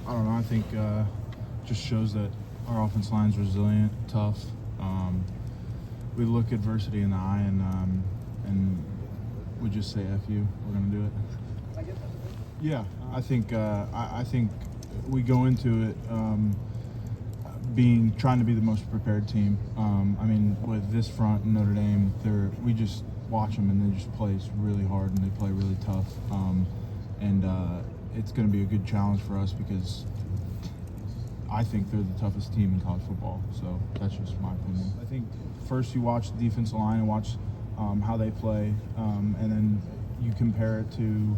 I don't know. I think just shows that our offense line is resilient, tough. We look adversity in the eye and we just say "F you." We're gonna do it. Yeah, I think we go into it trying to be the most prepared team. I mean, with this front in Notre Dame, we just watch them and they just play really hard and they play really tough. It's going to be a good challenge for us because I think they're the toughest team in college football. So that's just my opinion. I think first you watch the defensive line and watch how they play, and then you compare it to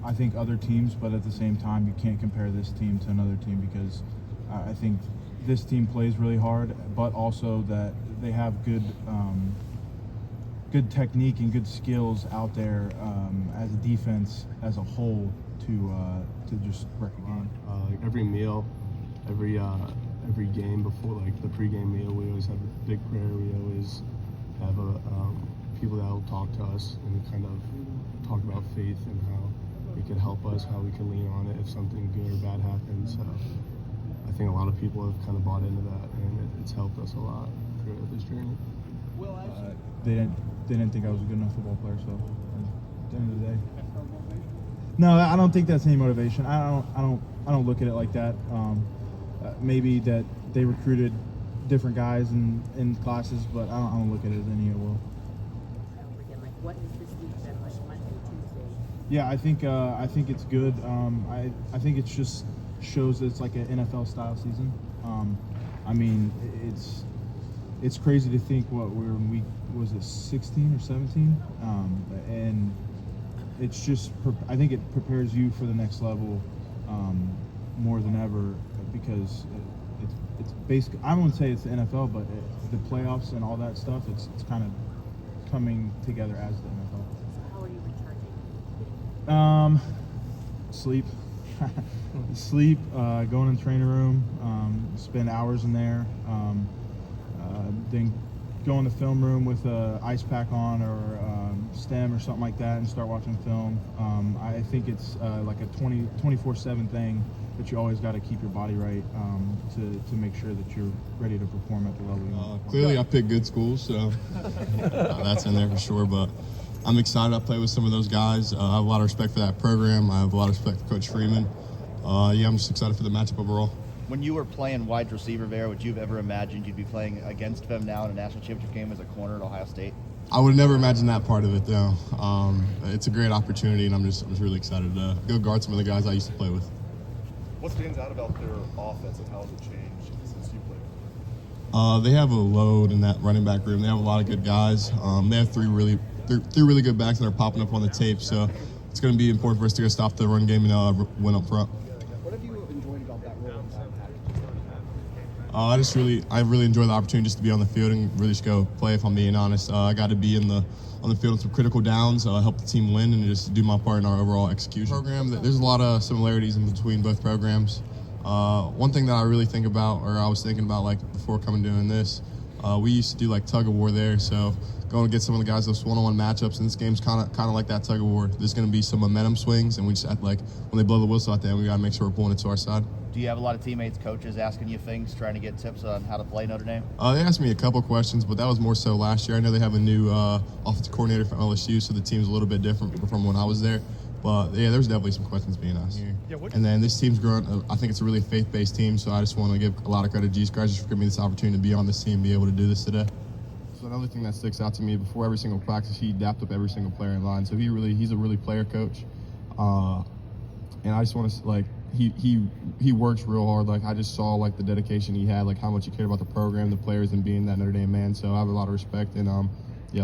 I think other teams, but at the same time you can't compare this team to another team because I think this team plays really hard, but also that they have good technique and good skills out there as a defense as a whole to just wreck a game. Every meal, every game before, like the pregame meal, we always have a big prayer. We always have people that will talk to us and kind of talk about faith and how it could help us, how we can lean on it if something good or bad happens. I think a lot of people have kind of bought into that, and it's helped us a lot throughout this journey. They didn't think I was a good enough football player, so at the end of the day. No, I don't think that's any motivation. I don't look at it like that. Maybe that they recruited different guys in classes, but I don't look at it as any ill will. What is this week been like Monday, Tuesday? Yeah, I think it's good. I think it just shows that it's like an NFL style season. I mean, it's crazy to think we're in week, was it 16 or 17? And it's just, I think it prepares you for the next level more than ever because it's basically, I wouldn't say it's the NFL, but the playoffs and all that stuff, it's kind of coming together as the NFL. So how are you recharging? Sleep. Sleep, going in the training room, spend hours in there, then go in the film room with a ice pack on or stem or something like that and start watching film. I think it's like a 24/7 thing, but you always got to keep your body right to make sure that you're ready to perform at the level you want. Clearly I picked good schools, so that's in there for sure, but I'm excited. I play with some of those guys. I have a lot of respect for that program. I have a lot of respect for Coach Freeman. I'm just excited for the matchup overall. When you were playing wide receiver there, would you have ever imagined you'd be playing against them now in a national championship game as a corner at Ohio State? I would never imagine that part of it, though. It's a great opportunity, and I'm just really excited to go guard some of the guys I used to play with. What stands out about their offense and how has it changed since you played? They have a load in that running back room. They have a lot of good guys. They have three really good backs that are popping up on the tape, so it's going to be important for us to go stop the run game and win up front. What have you enjoyed about that role? I really enjoy the opportunity just to be on the field and really just go play, if I'm being honest. I got to be on the field with some critical downs, help the team win, and just do my part in our overall execution. Program, there's a lot of similarities in between both programs. One thing that I really think about, or I was thinking about like before coming doing this, we used to do like tug of war there, so going to get some of the guys those one-on-one matchups, and this game's kind of like that tug of war. There's going to be some momentum swings, and we just when they blow the whistle at the end, we got to make sure we're pulling it to our side. Do you have a lot of teammates, coaches asking you things, trying to get tips on how to play Notre Dame? They asked me a couple questions, but that was more so last year. I know they have a new offensive coordinator from LSU, so the team's a little bit different from when I was there. But yeah, there's definitely some questions being asked. And then this team's grown. I think it's a really faith-based team, so I just want to give a lot of credit to these guys just for giving me this opportunity to be on this team and be able to do this today. So another thing that sticks out to me, before every single practice, he dapped up every single player in line. So he's a really player coach. And I just want to, he works real hard. I just saw, the dedication he had, how much he cared about the program, the players, and being that Notre Dame man. So I have a lot of respect and, a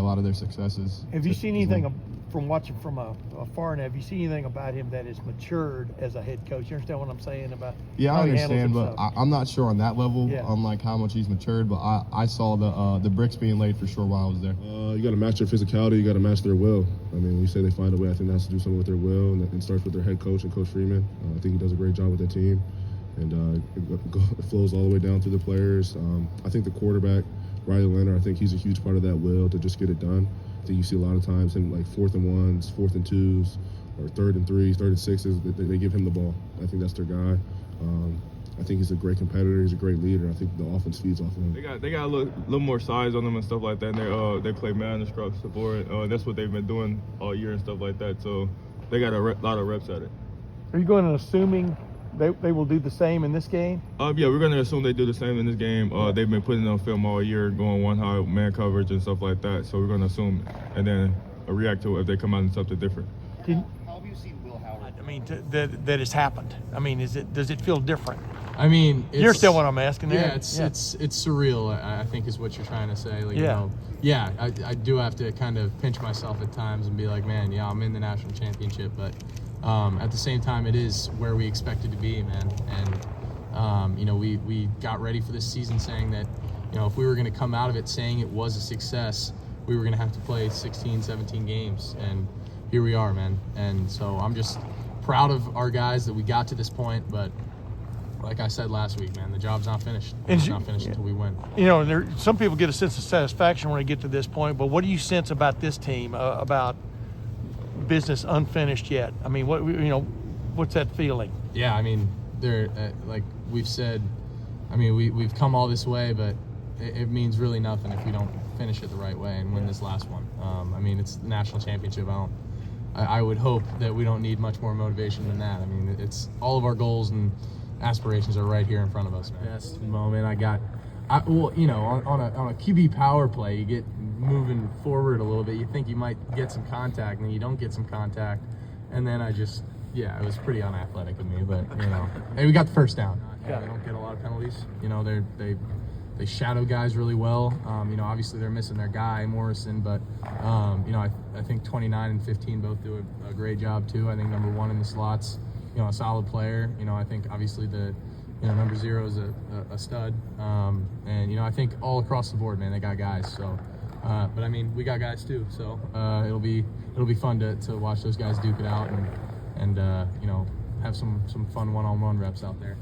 lot of their successes. Have you seen anything from watching from afar, and have you seen anything about him that has matured as a head coach? You understand what I'm saying about Yeah, how I he handles understand, but himself? I'm not sure on that level, Yeah. on how much he's matured, but I saw the bricks being laid for sure while I was there. You got to match their physicality. You got to match their will. I mean, when you say they find a way, I think that has to do something with their will, and it starts with their head coach and Coach Freeman. I think he does a great job with that team, and it flows all the way down through the players. I think the quarterback, Riley Leonard, I think he's a huge part of that will to just get it done. I think you see a lot of times in 4th and 1s, 4th and 2s, or 3rd and 3s, 3rd and 6s, they give him the ball. I think that's their guy. I think he's a great competitor. He's a great leader. I think the offense feeds off of him. They got a little more size on them and stuff like that. And they play man across the board. That's what they've been doing all year and stuff like that. So they got a lot of reps at it. Are you going to assuming they will do the same in this game? Yeah, we're going to assume they do the same in this game. They've been putting on film all year, going one high man coverage and stuff like that. So we're going to assume and then react to it if they come out in something different. How have you seen Will Howard? I mean, that has happened. I mean, does it feel different? I mean, You're still what I'm asking. Yeah, it's surreal. I think is what you're trying to say. Like, I do have to kind of pinch myself at times and be like, man, yeah, I'm in the national championship, but at the same time, it is where we expected to be, man. And we got ready for this season saying that, if we were going to come out of it saying it was a success, we were going to have to play 16, 17 games, and here we are, man. And so I'm just proud of our guys that we got to this point, but like I said last week, man, the job's not finished. It's not finished until we win. Some people get a sense of satisfaction when they get to this point, but what do you sense about this team, about business unfinished yet? I mean, what's that feeling? Yeah, I mean, they're like we've said. I mean, we've come all this way, but it means really nothing if we don't finish it the right way and win this last one. I mean, it's the national championship. I would hope that we don't need much more motivation than that. I mean, it's all of our goals and aspirations are right here in front of us, man. Best moment on a QB power play, you get moving forward a little bit. You think you might get some contact, and then you don't get some contact. And then it was pretty unathletic of me, but hey, we got the first down. They don't get a lot of penalties. They shadow guys really well. Obviously they're missing their guy Morrison, but I think 29 and 15 both do a great job too. I think number 1 in the slots, a solid player. I think obviously the number 0 is a stud. And I think all across the board, man, they got guys. So, but I mean, we got guys too. So it'll be fun to watch those guys duke it out and have some fun one-on-one reps out there.